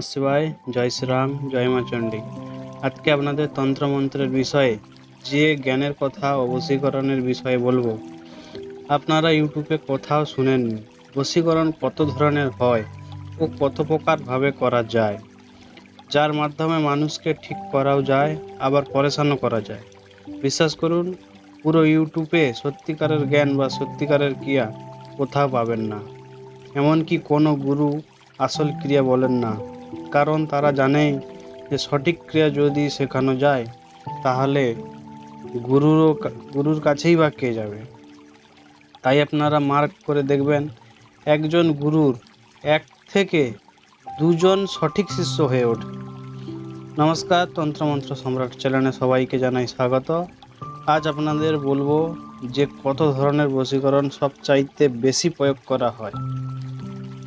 নমঃ শিবায়, জয় শ্রীরাম, জয় মা চণ্ডী। আজকে আপনাদের তন্ত্রমন্ত্রের বিষয়ে যে জ্ঞানের কথা ও বশীকরণের বিষয়ে বলবো। আপনারা ইউটিউবে কোথাও শুনেননি বশীকরণ কত ধরনের হয় ও কত প্রকারভাবে করা যায়, যার মাধ্যমে মানুষকে ঠিক করাও যায় আবার পরেশানও করা যায়। বিশ্বাস করুন, পুরো ইউটিউবে সত্যিকারের জ্ঞান বা সত্যিকারের ক্রিয়া কোথাও পাবেন না। এমনকি কোনো গুরু আসল ক্রিয়া বলেন না, কারণ তারা জানে যে সঠিক ক্রিয়া যদি শেখানো যায় তাহলে গুরুর কাছেই বা কে যাবে। তাই আপনারা মার্ক করে দেখবেন, একজন গুরুর 1 থেকে 2 জন সঠিক শিষ্য হয়ে ওঠে। নমস্কার, তন্ত্রমন্ত্র সম্রাট চ্যানেলে সবাইকে জানাই স্বাগত। আজ আপনাদের বলবো যে কত ধরনের বশীকরণ সবচাইতে বেশি প্রয়োগ করা হয়,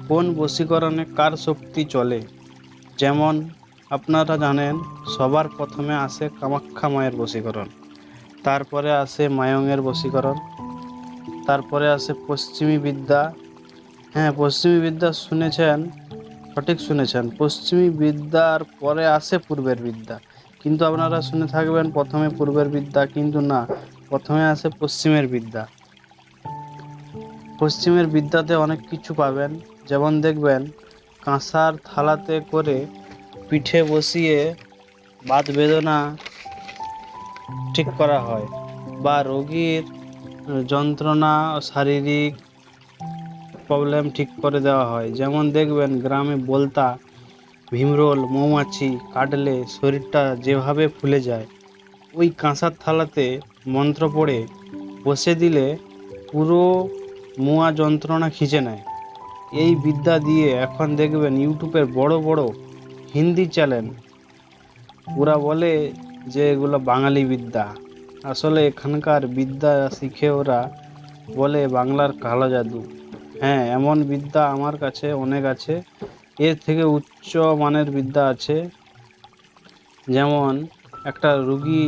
কোন বশীকরণে কার শক্তি চলে। যেমন আপনারা জানেন, সবার প্রথমে আসে কামাখ্যা মায়ের বশীকরণ, তারপরে আসে মায়ঙের বশীকরণ, তারপরে আসে পশ্চিমী বিদ্যা। হ্যাঁ, পশ্চিমী বিদ্যা শুনেছেন, সঠিক শুনেছেন। পশ্চিমী বিদ্যার পরে আসে পূর্বের বিদ্যা, কিন্তু আপনারা শুনে থাকবেন প্রথমে পূর্বের বিদ্যা, কিন্তু না, প্রথমে আসে পশ্চিমের বিদ্যা। পশ্চিমের বিদ্যাতে অনেক কিছু পাবেন, যেমন দেখবেন কাঁসার থালাতে করে পিঠে বসিয়ে বাত বেদনা ঠিক করা হয়, বা রোগীর যন্ত্রণা ও শারীরিক প্রবলেম ঠিক করে দেওয়া হয়। যেমন দেখবেন গ্রামে বলতা, ভীমরোল, মৌমাছি কাটলে শরীরটা যেভাবে ফুলে যায়, ওই কাঁসার থালাতে মন্ত্র পড়ে বসে দিলে পুরো মুয়া যন্ত্রণা খিঁচে নেয়। এই বিদ্যা দিয়ে এখন দেখবেন ইউটিউবের বড় বড় হিন্দি চ্যানেল, ওরা বলে যে এগুলো বাঙালি বিদ্যা। আসলে এখানকার বিদ্যা শিখে ওরা বলে বাংলার কালো জাদু। হ্যাঁ, এমন বিদ্যা আমার কাছে অনেক আছে, এর থেকে উচ্চ মানের বিদ্যা আছে। যেমন একটা রুগী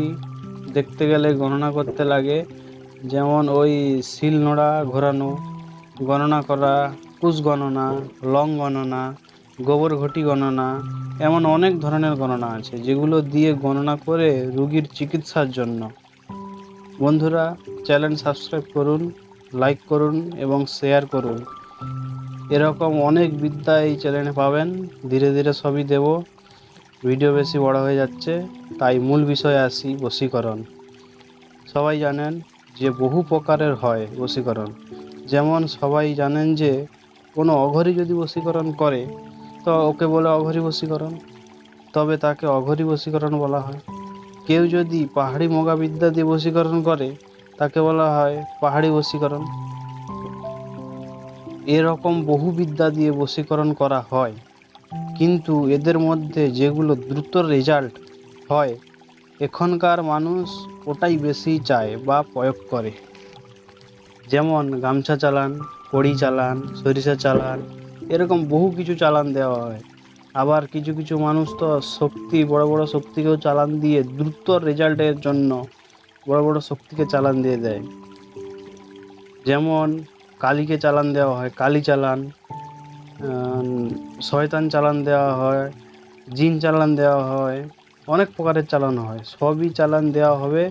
দেখতে গেলে গণনা করতে লাগে, যেমন ওই শিল নোড়া ঘোরানো, গণনা করা, কুশ গণনা, লং গণনা, গোবর ঘটি গণনা, এমন অনেক ধরনের গণনা আছে যেগুলো দিয়ে গণনা করে রুগীর চিকিৎসার জন্য। বন্ধুরা, চ্যানেল সাবস্ক্রাইব করুন, লাইক করুন এবং শেয়ার করুন। এরকম অনেক বিদ্যা এই চ্যানেলে পাবেন। ধীরে ধীরে সবই দেব, ভিডিও বেশি বড় হয়ে যাচ্ছে, তাই মূল বিষয়ে আসি। বশীকরণ সবাই জানেন যে বহু প্রকারের হয় বশীকরণ। যেমন সবাই জানেন যে কোনো অঘরী যদি বশীকরণ করে তো ওকে বলে অঘরী বশীকরণ, তবে তাকে অঘরী বশীকরণ বলা হয়। কেউ যদি পাহাড়ি মোগা বিদ্যা দিয়ে বশীকরণ করে তাকে বলা হয় পাহাড়ি বশীকরণ। এরকম বহু বিদ্যা দিয়ে বশীকরণ করা হয়, কিন্তু এদের মধ্যে যেগুলো দ্রুত রেজাল্ট হয় এখনকার মানুষ ওটাই বেশি চায় বা প্রয়োগ করে। যেমন গামছা চালান, কড়ি চালান, সরিষা চালান, এরকম বহু কিছু চালান দেওয়া হয়। আবার কিছু কিছু মানুষ তো শক্তি, বড় বড় শক্তিকেও চালান দিয়ে দ্রুত রেজাল্টের জন্য বড় বড় শক্তিকে চালান দিয়ে দেয়। যেমন কালীকে চালান দেওয়া হয়, কালী চালান, শয়তান চালান দেওয়া হয়, জিন চালান দেওয়া হয়, অনেক প্রকারের চালানো হয়। সবই চালান দেওয়া হবে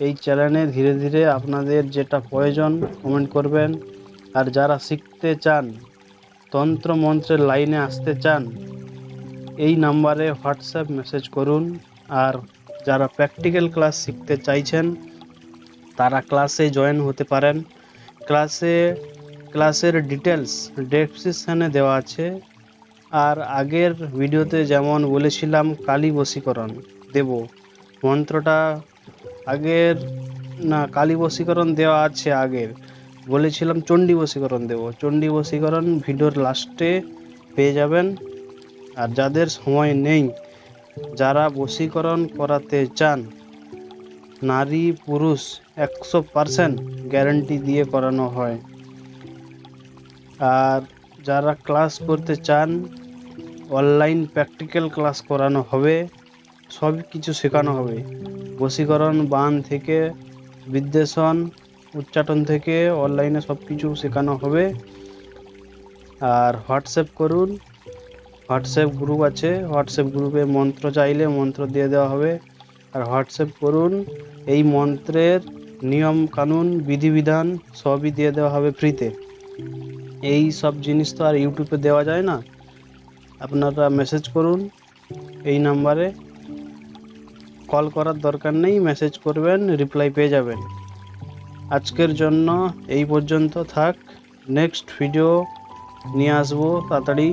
এই চ্যানেলে। ধীরে ধীরে আপনাদের যেটা প্রয়োজন কমেন্ট করবেন। আর যারা শিখতে চান, তন্ত্র মন্ত্রের লাইনে আসতে চান, এই নাম্বারে হোয়াটসঅ্যাপ মেসেজ করুন। আর যারা প্র্যাকটিক্যাল ক্লাস শিখতে চাইছেন তারা ক্লাসে জয়েন হতে পারেন। ক্লাসের ডিটেলস ডেসক্রিপশানে দেওয়া আছে। আর আগের ভিডিওতে যেমন বলেছিলাম কালী বশীকরণ দেব, মন্ত্রটা আগের না, কালী বশীকরণ দেওয়া আছে আগের, বলেছিলাম চণ্ডী বশীকরণ দেব। চণ্ডী বশীকরণ ভিডিওর লাস্টে পেয়ে যাবেন। আর যাদের সময় নেই, যারা বশীকরণ করাতে চান, নারী পুরুষ 100% গ্যারান্টি দিয়ে করানো হয়। আর যারা ক্লাস করতে চান, অনলাইন প্র্যাকটিক্যাল ক্লাস করানো হবে, সব কিছু শেখানো হবে। বশীকরণ বান থেকে বিদ্বেষণ, উচ্চাটন থেকে অনলাইনে সব কিছু শেখানো হবে। আর হোয়াটসঅ্যাপ করুন, হোয়াটসঅ্যাপ গ্রুপ আছে, হোয়াটসঅ্যাপ গ্রুপে মন্ত্র চাইলে মন্ত্র দিয়ে দেওয়া হবে। আর হোয়াটসঅ্যাপ করুন, এই মন্ত্রের নিয়ম কানুন বিধিবিধান সবই দিয়ে দেওয়া হবে ফ্রিতে। এই সব জিনিস তো আর ইউটিউবে দেওয়া যায় না। আপনারা মেসেজ করুন এই নাম্বারে, কল করার দরকার নেই, মেসেজ করবেন, রিপ্লাই পেয়ে যাবেন। আজকের জন্য এই পর্যন্ত থাক, নেক্সট ভিডিও নিয়ে আসবো তাড়াতাড়ি।